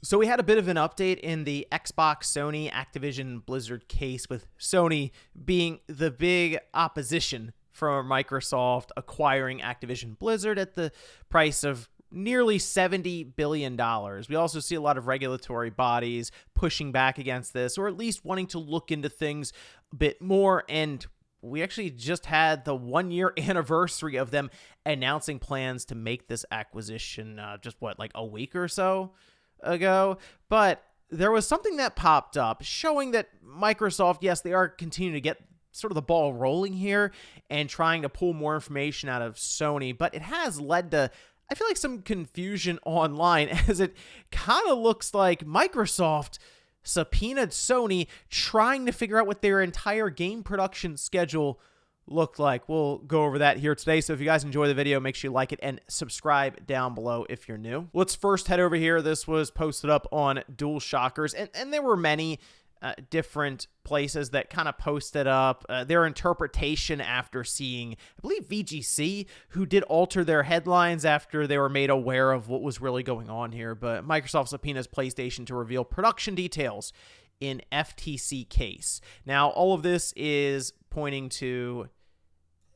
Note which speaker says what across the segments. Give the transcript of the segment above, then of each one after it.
Speaker 1: So we had a bit of an update in the Xbox, Sony, Activision Blizzard case, with Sony being the big opposition for Microsoft acquiring Activision Blizzard at the price of nearly $70 billion. We also see a lot of regulatory bodies pushing back against this, or at least wanting to look into things a bit more. And we actually just had the 1-year anniversary of them announcing plans to make this acquisition like a week or so ago. But there was something that popped up showing that Microsoft, yes, they are continuing to get sort of the ball rolling here and trying to pull more information out of Sony, but it has led to, I feel like, some confusion online, as it kind of looks like Microsoft subpoenaed Sony, trying to figure out what their entire game production schedule looked like. We'll go over that here today. So if you guys enjoy the video, make sure you like it and subscribe down below if you're new. Let's first head over here. This was posted up on DualShockers, and there were many different places that kind of posted up their interpretation after seeing, I believe, VGC, who did alter their headlines after they were made aware of what was really going on here. But Microsoft subpoenas PlayStation to reveal production details in FTC case. Now, all of this is pointing to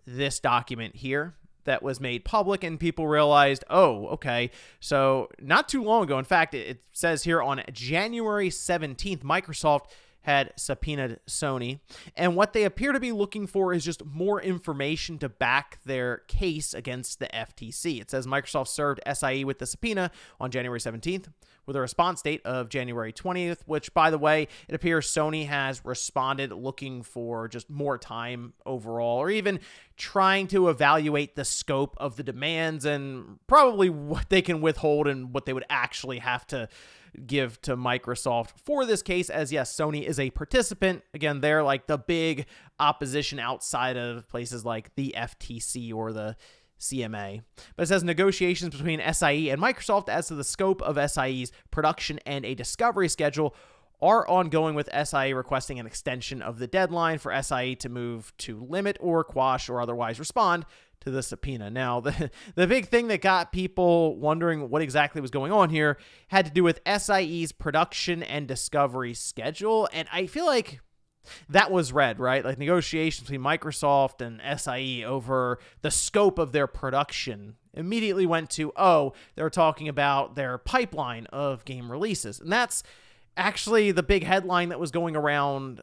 Speaker 1: this document here that was made public, and people realized, oh, okay, so not too long ago, in fact, it says here on January 17th, Microsoft had subpoenaed Sony, and what they appear to be looking for is just more information to back their case against the FTC. It says Microsoft served SIE with the subpoena on January 17th with a response date of January 20th, which, by the way, it appears Sony has responded looking for just more time overall, or even trying to evaluate the scope of the demands and probably what they can withhold and what they would actually have to give to Microsoft for this case, as yes, Sony is a participant. Again, they're like the big opposition outside of places like the FTC or the CMA. But it says negotiations between SIE and Microsoft as to the scope of SIE's production and a discovery schedule are ongoing, with SIE requesting an extension of the deadline for SIE to move to limit or quash or otherwise respond to the subpoena. Now, the big thing that got people wondering what exactly was going on here had to do with SIE's production and discovery schedule, and I feel like that was read, right? Like negotiations between Microsoft and SIE over the scope of their production immediately went to, oh, they're talking about their pipeline of game releases, and actually the big headline that was going around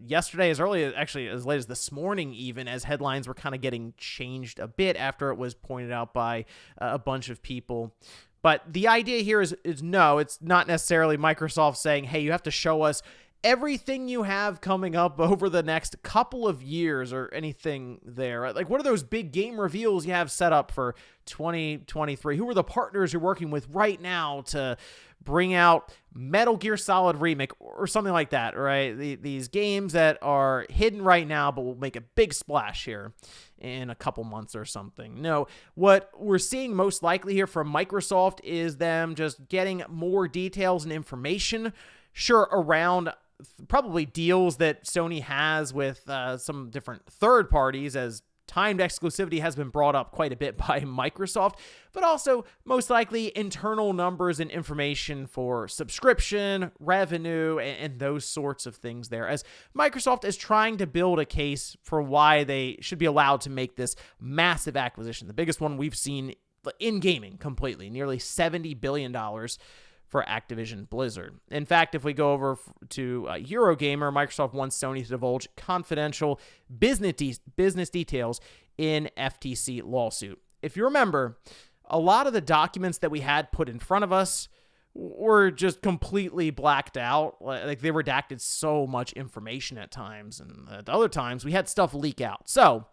Speaker 1: yesterday, as early as, actually as late as this morning even, as headlines were kind of getting changed a bit after it was pointed out by a bunch of people. But the idea here is no, it's not necessarily Microsoft saying, hey, you have to show us everything you have coming up over the next couple of years or anything there. Right? Like, what are those big game reveals you have set up for 2023? Who are the partners you're working with right now to bring out Metal Gear Solid Remake or something like that, right? These games that are hidden right now but will make a big splash here in a couple months or something. No, what we're seeing most likely here from Microsoft is them just getting more details and information, sure, around probably deals that Sony has with some different third parties, as timed exclusivity has been brought up quite a bit by Microsoft, but also most likely internal numbers and information for subscription, revenue, and those sorts of things there, as Microsoft is trying to build a case for why they should be allowed to make this massive acquisition, the biggest one we've seen in gaming completely, nearly $70 billion for Activision Blizzard. In fact, if we go over to Eurogamer, Microsoft wants Sony to divulge confidential business details in FTC lawsuit. If you remember, a lot of the documents that we had put in front of us were just completely blacked out. Like, they redacted so much information at times, and at other times we had stuff leak out. So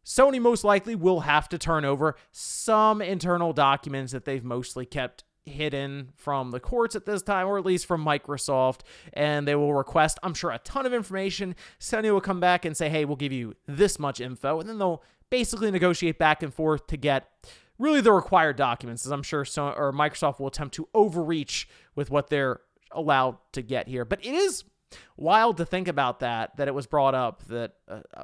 Speaker 1: Sony most likely will have to turn over some internal documents that they've mostly kept hidden from the courts at this time, or at least from Microsoft, and they will request, I'm sure, a ton of information. Sony will come back and say, hey, we'll give you this much info, and then they'll basically negotiate back and forth to get really the required documents, as I'm sure Microsoft will attempt to overreach with what they're allowed to get here. But it is wild to think about that it was brought up that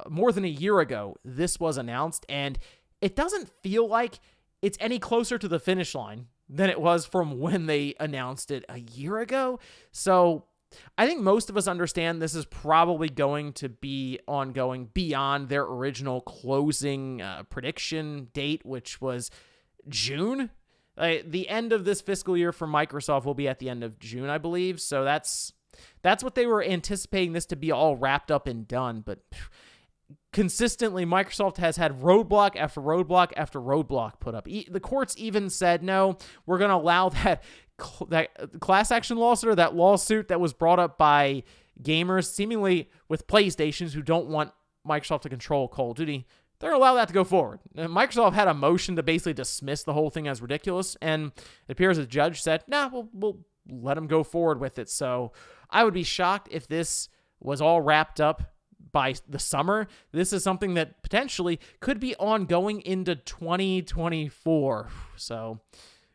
Speaker 1: more than a year ago this was announced, and it doesn't feel like it's any closer to the finish line than it was from when they announced it a year ago. So I think most of us understand this is probably going to be ongoing beyond their original closing prediction date, which was June. The end of this fiscal year for Microsoft will be at the end of June, I believe. So that's what they were anticipating this to be all wrapped up and done. But consistently, Microsoft has had roadblock after roadblock after roadblock put up. The courts even said, no, we're going to allow that class action lawsuit, or that lawsuit that was brought up by gamers, seemingly with PlayStations who don't want Microsoft to control Call of Duty. They're going to allow that to go forward. And Microsoft had a motion to basically dismiss the whole thing as ridiculous, and it appears the judge said, nah, we'll let them go forward with it. So I would be shocked if this was all wrapped up by the summer. This is something that potentially could be ongoing into 2024. So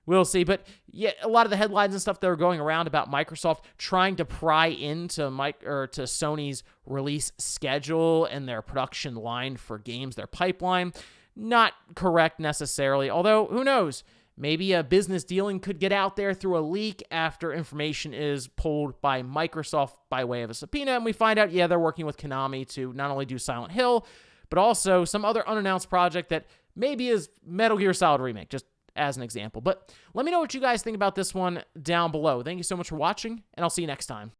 Speaker 1: we'll see. But yeah, a lot of the headlines and stuff that are going around about Microsoft trying to pry into to Sony's release schedule and their production line for games, their pipeline, not correct necessarily. Although, who knows? Maybe a business dealing could get out there through a leak after information is pulled by Microsoft by way of a subpoena, and we find out, yeah, they're working with Konami to not only do Silent Hill, but also some other unannounced project that maybe is Metal Gear Solid Remake, just as an example. But let me know what you guys think about this one down below. Thank you so much for watching, and I'll see you next time.